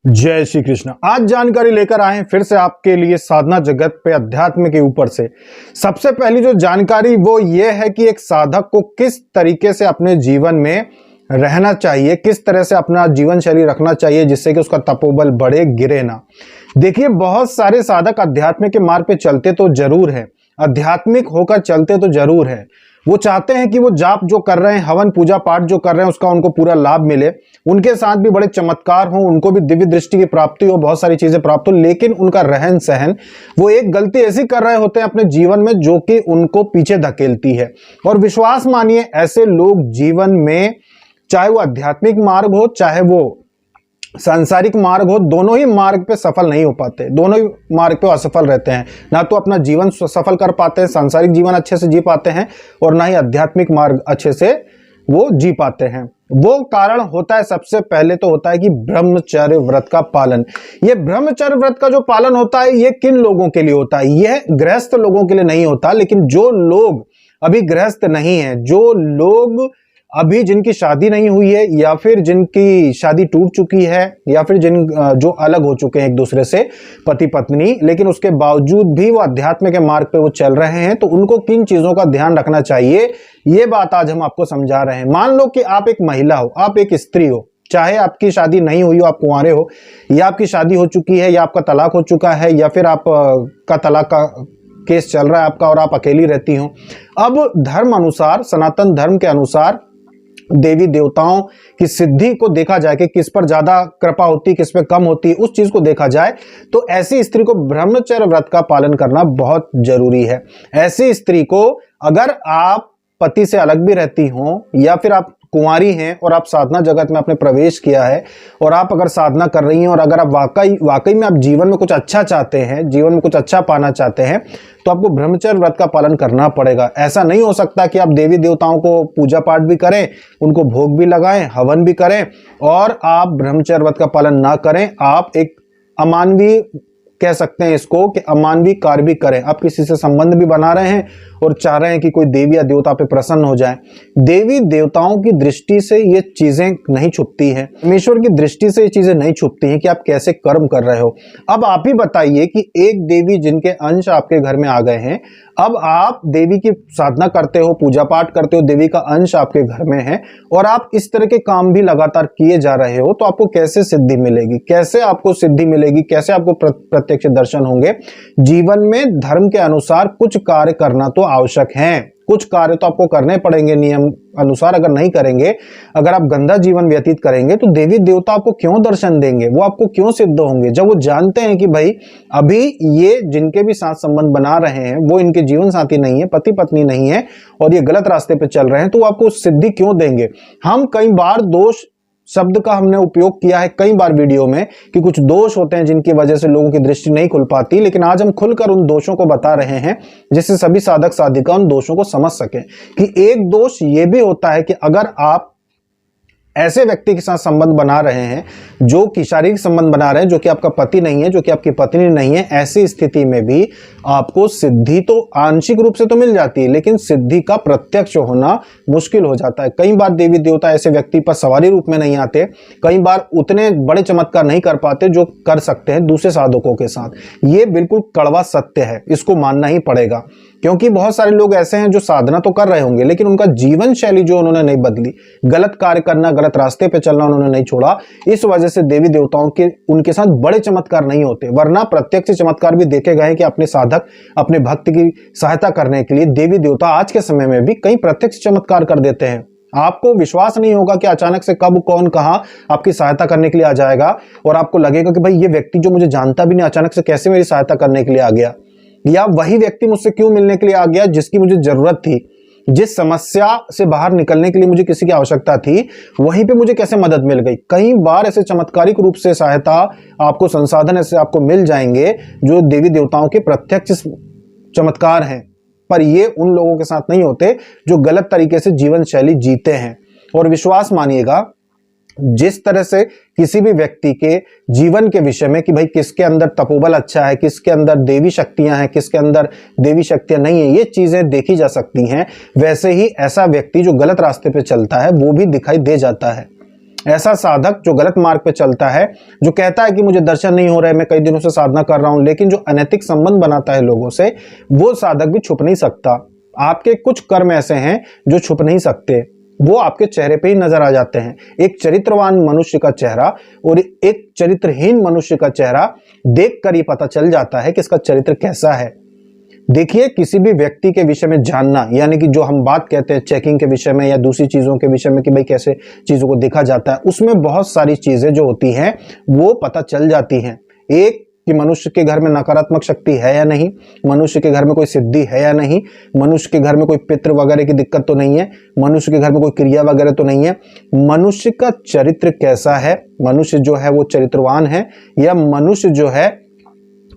जय श्री कृष्ण। आज जानकारी लेकर आए हैं फिर से आपके लिए साधना जगत पे अध्यात्म के ऊपर से। सबसे पहली जो जानकारी वो ये है कि एक साधक को किस तरीके से अपने जीवन में रहना चाहिए, किस तरह से अपना जीवन शैली रखना चाहिए जिससे कि उसका तपोबल बढ़े, गिरे ना। देखिए, बहुत सारे साधक अध्यात्म के मार्ग पे चलते तो जरूर है, आध्यात्मिक होकर चलते तो जरूर है। वो चाहते हैं कि वो जाप जो कर रहे हैं, हवन पूजा पाठ जो कर रहे हैं, उसका उनको पूरा लाभ मिले, उनके साथ भी बड़े चमत्कार हो, उनको भी दिव्य दृष्टि की प्राप्ति हो, बहुत सारी चीजें प्राप्त हो। लेकिन उनका रहन सहन, वो एक गलती ऐसी कर रहे होते हैं अपने जीवन में जो कि उनको पीछे धकेलती है। और विश्वास मानिए, ऐसे लोग जीवन में, चाहे वो आध्यात्मिक मार्ग हो चाहे वो सांसारिक मार्ग हो, दोनों ही मार्ग पे सफल नहीं हो पाते, दोनों ही मार्ग पे असफल रहते हैं। ना तो अपना जीवन सफल कर पाते हैं, सांसारिक जीवन अच्छे से जी पाते हैं, और ना ही आध्यात्मिक मार्ग अच्छे से वो जी पाते हैं। वो कारण होता है, सबसे पहले तो होता है कि ब्रह्मचर्य व्रत का पालन। ये ब्रह्मचर्य व्रत का जो पालन होता है, ये किन लोगों के लिए होता है? यह गृहस्थ लोगों के लिए नहीं होता। लेकिन जो लोग अभी गृहस्थ नहीं है, जो लोग अभी जिनकी शादी नहीं हुई है, या फिर जिनकी शादी टूट चुकी है, या फिर जो अलग हो चुके हैं एक दूसरे से, पति पत्नी, लेकिन उसके बावजूद भी वो अध्यात्म के मार्ग पे वो चल रहे हैं, तो उनको किन चीजों का ध्यान रखना चाहिए, ये बात आज हम आपको समझा रहे हैं। मान लो कि आप एक महिला हो, आप एक स्त्री हो, चाहे आपकी शादी नहीं हुई हो, आप कुंवारे हो, या आपकी शादी हो चुकी है, या आपका तलाक हो चुका है, या फिर आप का तलाक का केस चल रहा है आपका और आप अकेली रहती हो। अब धर्म अनुसार, सनातन धर्म के अनुसार देवी देवताओं की सिद्धि को देखा जाए कि किस पर ज्यादा कृपा होती, किस पे कम होती, उस चीज को देखा जाए तो ऐसी स्त्री को ब्रह्मचर्य व्रत का पालन करना बहुत जरूरी है। ऐसी स्त्री को, अगर आप पति से अलग भी रहती हो, या फिर आप कुंवारी हैं और आप साधना जगत में आपने प्रवेश किया है, और आप अगर साधना कर रही हैं, और अगर आप वाकई में आप जीवन में कुछ अच्छा चाहते हैं, जीवन में कुछ अच्छा पाना चाहते हैं, तो आपको ब्रह्मचर्य व्रत का पालन करना पड़ेगा। ऐसा नहीं हो सकता कि आप देवी देवताओं को पूजा पाठ भी करें, उनको भोग भी लगाएं, हवन भी करें, और आप ब्रह्मचर्य व्रत का पालन ना करें। आप एक अमानवीय, कह सकते हैं इसको, कि अमानवीय कार्य भी करें। आप किसी से संबंध भी बना रहे हैं और चाह रहे हैं कि कोई देवी या देवता पे प्रसन्न हो जाए। देवी देवताओं की दृष्टि से ये चीजें नहीं छुपती हैं, परमेश्वर की दृष्टि से ये चीजें नहीं छुपती हैं कि आप कैसे कर्म कर रहे हो। अब आप ही बताइए कि एक देवी जिनके अंश आपके घर में आ गए हैं, अब आप देवी की साधना करते हो, पूजा पाठ करते हो, देवी का अंश आपके घर में है, और आप इस तरह के काम भी लगातार किए जा रहे हो, तो आपको कैसे सिद्धि मिलेगी? कैसे आपको सिद्धि मिलेगी? कैसे आपको प्रत्यक्ष दर्शन होंगे? जीवन में धर्म के अनुसार कुछ कार्य करना तो आवश्यक है, कुछ कार्य तो आपको करने पड़ेंगे नियम अनुसार। अगर नहीं करेंगे, अगर आप गंदा जीवन व्यतीत करेंगे, तो देवी देवता आपको क्यों दर्शन देंगे? वो आपको क्यों सिद्ध होंगे? जब वो जानते हैं कि भाई अभी ये जिनके भी साथ संबंध बना रहे हैं वो इनके जीवन साथी नहीं है, पति पत्नी नहीं है, और ये गलत रास्ते पे चल रहे हैं, तो वो आपको सिद्धि क्यों देंगे? हम कई बार दोष शब्द का हमने उपयोग किया है कई बार वीडियो में कि कुछ दोष होते हैं जिनकी वजह से लोगों की दृष्टि नहीं खुल पाती, लेकिन आज हम खुलकर उन दोषों को बता रहे हैं जिससे सभी साधक साधिका उन दोषों को समझ सकें। कि एक दोष ये भी होता है कि अगर आप ऐसे व्यक्ति के साथ संबंध बना रहे हैं, जो कि शारीरिक संबंध बना रहे हैं, जो कि आपका पति नहीं है, जो कि आपकी पत्नी नहीं है, ऐसी स्थिति में भी आपको सिद्धि तो आंशिक रूप से तो मिल जाती है, लेकिन सिद्धि का प्रत्यक्ष होना मुश्किल हो जाता है। कई बार देवी देवता ऐसे व्यक्ति पर सवारी रूप में नहीं आते, कई बार उतने बड़े चमत्कार नहीं कर पाते जो कर सकते हैं दूसरे साधकों के साथ। ये बिल्कुल कड़वा सत्य है, इसको मानना ही पड़ेगा। क्योंकि बहुत सारे लोग ऐसे हैं जो साधना तो कर रहे होंगे, लेकिन उनका जीवन शैली जो उन्होंने नहीं बदली, गलत कार्य करना, गलत रास्ते पे चलना उन्होंने नहीं छोड़ा, इस वजह से देवी देवताओं के उनके साथ बड़े चमत्कार नहीं होते। वरना प्रत्यक्ष चमत्कार भी देखे गए कि अपने साधक, अपने भक्त की सहायता करने के लिए देवी देवता आज के समय में भी कई प्रत्यक्ष चमत्कार कर देते हैं। आपको विश्वास नहीं होगा कि अचानक से कब कौन कहां आपकी सहायता करने के लिए आ जाएगा, और आपको लगेगा कि भाई ये व्यक्ति जो मुझे जानता भी नहीं अचानक से कैसे मेरी सहायता करने के लिए आ गया, या वही व्यक्ति मुझसे क्यों मिलने के लिए आ गया जिसकी मुझे जरूरत थी, जिस समस्या से बाहर निकलने के लिए मुझे किसी की आवश्यकता थी, वहीं पे मुझे कैसे मदद मिल गई। कई बार ऐसे चमत्कारिक रूप से सहायता आपको, संसाधन ऐसे आपको मिल जाएंगे जो देवी देवताओं के प्रत्यक्ष चमत्कार हैं, पर ये उन लोगों के साथ नहीं होते जो गलत तरीके से जीवन शैली जीते हैं। और विश्वास मानिएगा, जिस तरह से किसी भी व्यक्ति के जीवन के विषय में कि भाई किसके अंदर तपोबल अच्छा है, किसके अंदर देवी शक्तियां हैं, किसके अंदर देवी शक्तियां नहीं है, ये चीजें देखी जा सकती हैं, वैसे ही ऐसा व्यक्ति जो गलत रास्ते पे चलता है वो भी दिखाई दे जाता है। ऐसा साधक जो गलत मार्ग पे चलता है, जो कहता है कि मुझे दर्शन नहीं हो रहे, मैं कई दिनों से साधना कर रहा हूं, लेकिन जो अनैतिक संबंध बनाता है लोगों से, वो साधक भी छुप नहीं सकता। आपके कुछ कर्म ऐसे हैं जो छुप नहीं सकते, वो आपके चेहरे पे ही नजर आ जाते हैं। एक चरित्रवान मनुष्य का चेहरा और एक चरित्रहीन मनुष्य का चेहरा देखकर ही पता चल जाता है कि इसका चरित्र कैसा है। देखिए, किसी भी व्यक्ति के विषय में जानना, यानी कि जो हम बात कहते हैं चेकिंग के विषय में या दूसरी चीजों के विषय में कि भाई कैसे चीजों को देखा जाता है, उसमें बहुत सारी चीजें जो होती हैं वो पता चल जाती हैं। एक कि मनुष्य के घर में नकारात्मक शक्ति है या नहीं, मनुष्य के घर में कोई सिद्धि है या नहीं, मनुष्य के घर में कोई पितृ वगैरह की दिक्कत तो नहीं है, मनुष्य के घर में कोई क्रिया वगैरह तो नहीं है, मनुष्य का चरित्र कैसा है, मनुष्य जो है वो चरित्रवान है या मनुष्य जो है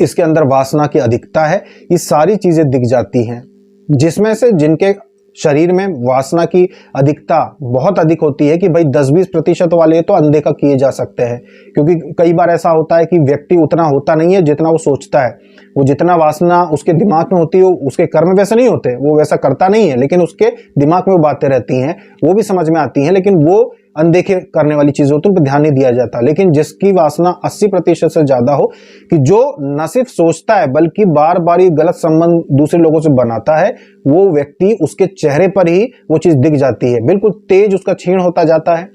इसके अंदर वासना की अधिकता है, ये सारी चीजें दिख जाती हैं। जिसमें से जिनके शरीर में वासना की अधिकता बहुत अधिक होती है कि भाई 10-20% वाले तो अनदेखा किए जा सकते हैं, क्योंकि कई बार ऐसा होता है कि व्यक्ति उतना होता नहीं है जितना वो सोचता है। वो जितना वासना उसके दिमाग में होती है, उसके कर्म वैसे नहीं होते, वो वैसा करता नहीं है, लेकिन उसके दिमाग में वो बातें रहती हैं, वो भी समझ में आती हैं, लेकिन वो अनदेखे करने वाली चीजें होती है, उन पर ध्यान नहीं दिया जाता। लेकिन जिसकी वासना 80% से ज्यादा हो, कि जो न सिर्फ सोचता है बल्कि बार बार ये गलत संबंध दूसरे लोगों से बनाता है, वो व्यक्ति उसके चेहरे पर ही वो चीज दिख जाती है। बिल्कुल तेज उसका क्षीण होता जाता है,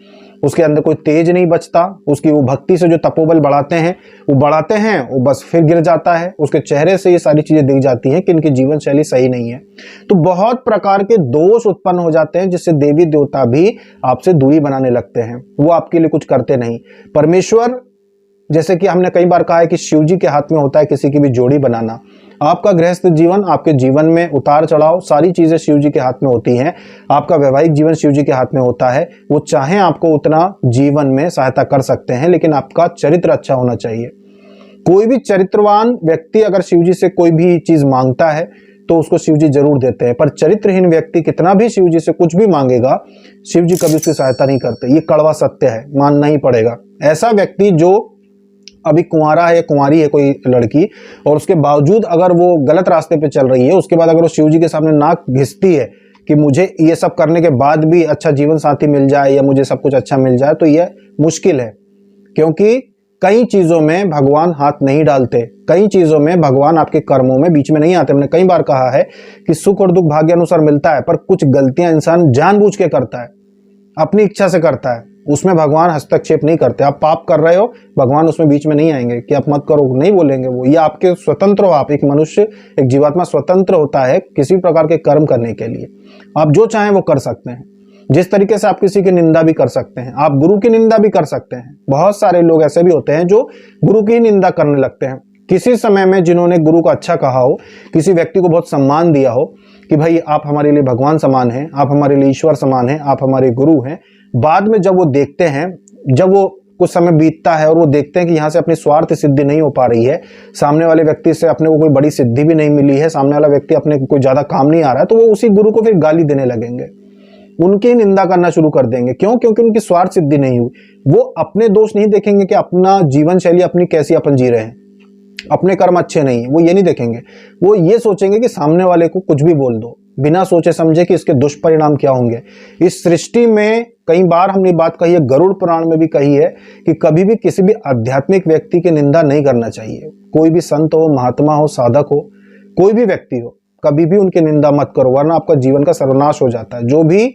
उसके अंदर कोई तेज नहीं बचता। उसकी वो भक्ति से जो तपोबल बढ़ाते हैं वो बस फिर गिर जाता है। उसके चेहरे से ये सारी चीजें दिख जाती हैं कि इनकी जीवन शैली सही नहीं है। तो बहुत प्रकार के दोष उत्पन्न हो जाते हैं, जिससे देवी देवता भी आपसे दूरी बनाने लगते हैं, वो आपके लिए कुछ करते नहीं। परमेश्वर, जैसे कि हमने कई बार कहा है कि शिव जी के हाथ में होता है किसी की भी जोड़ी बनाना। आपका गृहस्थ जीवन, आपके जीवन में उतार चढ़ाव, सारी चीजें शिव जी के हाथ में होती हैं। आपका वैवाहिक जीवन शिव जी के हाथ में होता है। वो चाहे आपको उतना जीवन में सहायता कर सकते हैं, लेकिन आपका चरित्र अच्छा होना चाहिए। कोई भी चरित्रवान व्यक्ति अगर शिव जी से कोई भी चीज मांगता है तो उसको शिव जी जरूर देते हैं, पर चरित्रहीन व्यक्ति कितना भी शिव जी से कुछ भी मांगेगा, शिव जी कभी उसकी सहायता नहीं करते। ये कड़वा सत्य है, मानना ही पड़ेगा। ऐसा व्यक्ति जो अभी कुंवारा है या कुंवारी है कोई लड़की, और उसके बावजूद अगर वो गलत रास्ते पे चल रही है, उसके बाद अगर वो शिव जी के सामने नाक घिसती है कि मुझे ये सब करने के बाद भी अच्छा जीवन साथी मिल जाए या मुझे सब कुछ अच्छा मिल जाए, तो यह मुश्किल है। क्योंकि कई चीजों में भगवान हाथ नहीं डालते, कई चीजों में भगवान आपके कर्मों में बीच में नहीं आते। हमने कई बार कहा है कि सुख और दुख भाग्य अनुसार मिलता है, पर कुछ गलतियां इंसान जानबूझ के करता है, अपनी इच्छा से करता है, उसमें भगवान हस्तक्षेप नहीं करते। आप पाप कर रहे हो, भगवान उसमें बीच में नहीं आएंगे कि आप मत करो, नहीं बोलेंगे वो। ये आपके स्वतंत्र हो, आप एक मनुष्य, एक जीवात्मा स्वतंत्र होता है किसी भी प्रकार के कर्म करने के लिए। आप जो चाहें वो कर सकते हैं। जिस तरीके से आप किसी की निंदा भी कर सकते हैं, आप गुरु की निंदा भी कर सकते हैं। बहुत सारे लोग ऐसे भी होते हैं जो गुरु की निंदा करने लगते हैं। किसी समय में जिन्होंने गुरु को अच्छा कहा हो, किसी व्यक्ति को बहुत सम्मान दिया हो कि भाई आप हमारे लिए भगवान समान हैं, आप हमारे लिए ईश्वर समान हैं, आप हमारे गुरु हैं, बाद में जब वो देखते हैं, जब वो कुछ समय बीतता है और वो देखते हैं कि यहाँ से अपनी स्वार्थ सिद्धि नहीं हो पा रही है, सामने वाले व्यक्ति से अपने को कोई बड़ी सिद्धि भी नहीं मिली है, सामने वाला व्यक्ति अपने को कोई ज्यादा काम नहीं आ रहा है, तो वो उसी गुरु को फिर गाली देने लगेंगे, उनकी निंदा करना शुरू कर देंगे। क्यों? क्योंकि उनकी स्वार्थ सिद्धि नहीं हुई। वो अपने दोष नहीं देखेंगे कि अपना जीवन शैली अपनी कैसी अपन जी रहे हैं, अपने कर्म अच्छे नहीं है, वो ये नहीं देखेंगे। वो ये सोचेंगे कि सामने वाले को कुछ भी बोल दो, बिना सोचे समझे कि इसके दुष्परिणाम क्या होंगे। इस सृष्टि में कई बार हमने बात कही है, गरुड़ पुराण में भी कही है कि कभी भी किसी भी आध्यात्मिक व्यक्ति की निंदा नहीं करना चाहिए। कोई भी संत हो, महात्मा हो, साधक हो, कोई भी व्यक्ति हो, कभी भी उनकी निंदा मत करो, वरना आपका जीवन का सर्वनाश हो जाता है। जो भी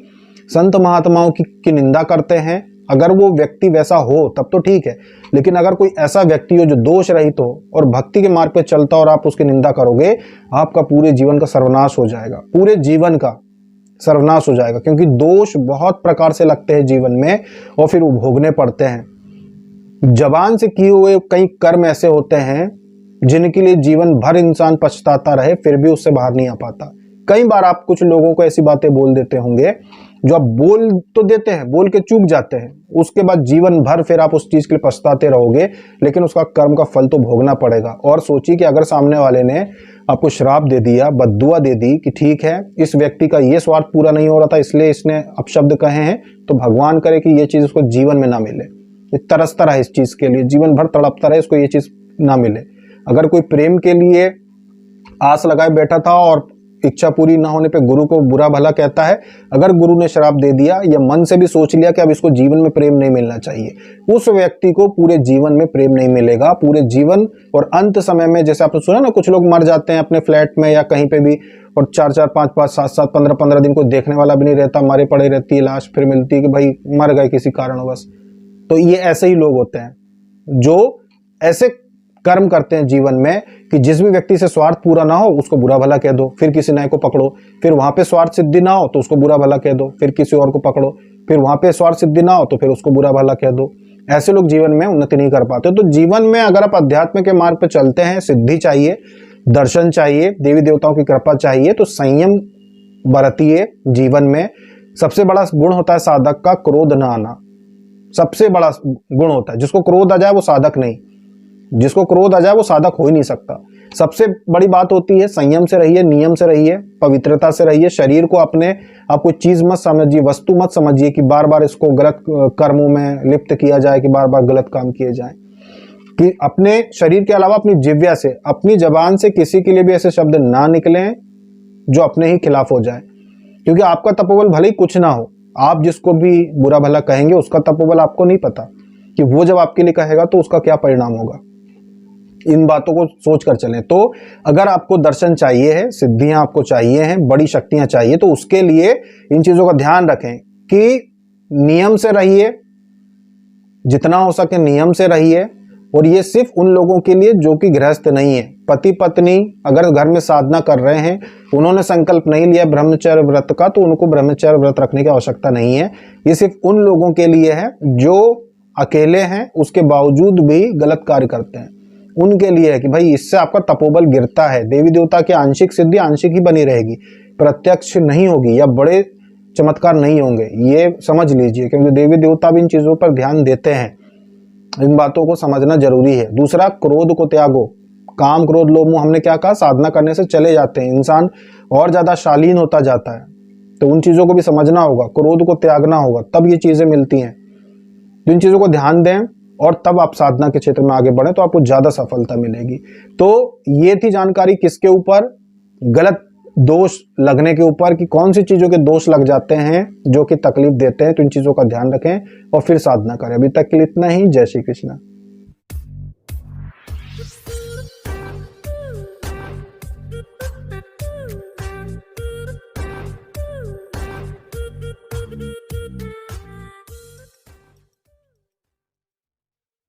संत महात्माओं की निंदा करते हैं, अगर वो व्यक्ति वैसा हो तब तो ठीक है, लेकिन अगर कोई ऐसा व्यक्ति हो जो दोष रहित हो और भक्ति के मार्ग पे चलता और आप उसकी निंदा करोगे, आपका पूरे जीवन का सर्वनाश हो जाएगा, पूरे जीवन का सर्वनाश हो जाएगा। क्योंकि दोष बहुत प्रकार से लगते हैं जीवन में और फिर वो भोगने पड़ते हैं। जबान से किए हुए कई कर्म ऐसे होते हैं जिनके लिए जीवन भर इंसान पछताता रहे, फिर भी उससे बाहर नहीं आ पाता। कई बार आप कुछ लोगों को ऐसी बातें बोल देते होंगे जो आप बोल तो देते हैं, बोल के चूक जाते हैं, उसके बाद जीवन भर फिर आप उस चीज के लिए पछताते रहोगे, लेकिन उसका कर्म का फल तो भोगना पड़ेगा। और सोचिए कि अगर सामने वाले ने आपको श्राप दे दिया, बद्दुआ दे दी कि ठीक है इस व्यक्ति का ये स्वार्थ पूरा नहीं हो रहा था इसलिए इसने अपशब्द कहे हैं, तो भगवान करे कि ये चीज उसको जीवन में ना मिले। ये तरसता रहा इस चीज के लिए, जीवन भर तड़पता रहे, इसको ये चीज ना मिले। अगर कोई प्रेम के लिए आस लगाए बैठा था और इच्छा पूरी ना होने पे गुरु को बुरा भला कहता है, अगर गुरु ने श्राप दे दिया या मन से भी सोच लिया कि अब इसको जीवन में प्रेम नहीं मिलना चाहिए, उस व्यक्ति को पूरे जीवन में प्रेम नहीं मिलेगा, पूरे जीवन। और अंत समय में जैसे आपने सुना ना, कुछ लोग मर जाते हैं अपने फ्लैट में या कहीं पे भी, और 4-4, 5-5, 7-7, 15-15 दिन को देखने वाला भी नहीं रहता, मारे पड़े रहती है लाश, फिर मिलती है कि भाई मर गए किसी कारणवश। तो ये ऐसे ही लोग होते हैं जो ऐसे कर्म करते हैं जीवन में कि जिस भी व्यक्ति से स्वार्थ पूरा ना हो उसको बुरा भला कह दो, फिर किसी नए को पकड़ो, फिर वहां पे स्वार्थ सिद्धि ना हो तो उसको बुरा भला कह दो, फिर किसी और को पकड़ो, फिर वहां पे स्वार्थ सिद्धि ना हो तो फिर उसको बुरा भला कह दो। ऐसे लोग जीवन में उन्नति नहीं कर पाते। तो जीवन में अगर आप अध्यात्म के मार्ग पे चलते हैं, सिद्धि चाहिए, दर्शन चाहिए, देवी देवताओं की कृपा चाहिए, तो संयम बरतिए। जीवन में सबसे बड़ा गुण होता है साधक का क्रोध ना आना, सबसे बड़ा गुण होता है। जिसको क्रोध आ जाए वो साधक नहीं, जिसको क्रोध आ जाए वो साधक हो ही नहीं सकता। सबसे बड़ी बात होती है संयम से रहिए, नियम से रहिए, पवित्रता से रहिए। शरीर को अपने आप कोई चीज मत समझिए, वस्तु मत समझिए कि बार बार इसको गलत कर्मों में लिप्त किया जाए, कि बार बार गलत काम किए जाए। कि अपने शरीर के अलावा अपनी जिह्वा से, अपनी जबान से किसी के लिए भी ऐसे शब्द ना निकलें जो अपने ही खिलाफ हो जाए। क्योंकि आपका तपोबल भले ही कुछ ना हो, आप जिसको भी बुरा भला कहेंगे उसका तपोबल आपको नहीं पता कि वो जब आपके लिए कहेगा तो उसका क्या परिणाम होगा। इन बातों को सोच कर चलें। तो अगर आपको दर्शन चाहिए है, सिद्धियां आपको चाहिए हैं, बड़ी शक्तियां चाहिए, तो उसके लिए इन चीजों का ध्यान रखें कि नियम से रहिए, जितना हो सके नियम से रहिए। और ये सिर्फ उन लोगों के लिए जो कि गृहस्थ नहीं है। पति पत्नी अगर घर में साधना कर रहे हैं, उन्होंने संकल्प नहीं लिया ब्रह्मचर्य व्रत का, तो उनको ब्रह्मचर्य व्रत रखने की आवश्यकता नहीं है। ये सिर्फ उन लोगों के लिए है जो अकेले हैं, उसके बावजूद भी गलत कार्य करते हैं। उनके लिए है कि भाई इससे आपका तपोबल गिरता है। देवी देवता की आंशिक सिद्धि आंशिक ही बनी रहेगी, प्रत्यक्ष नहीं होगी या बड़े चमत्कार नहीं होंगे, ये समझ लीजिए। क्योंकि देवी देवता भी इन चीजों पर ध्यान देते हैं, इन बातों को समझना जरूरी है। दूसरा, क्रोध को त्यागो। काम क्रोध लोभ मोह, हमने क्या कहा, साधना करने से चले जाते हैं, इंसान और ज्यादा शालीन होता जाता है। तो उन चीजों को भी समझना होगा, क्रोध को त्यागना होगा, तब ये चीजें मिलती हैं। इन चीजों को ध्यान दें और तब आप साधना के क्षेत्र में आगे बढ़े तो आपको ज्यादा सफलता मिलेगी। तो ये थी जानकारी किसके ऊपर, गलत दोष लगने के ऊपर, कि कौन सी चीजों के दोष लग जाते हैं जो कि तकलीफ देते हैं। तो इन चीजों का ध्यान रखें और फिर साधना करें। अभी तक के लिए इतना ही। जय श्री कृष्ण।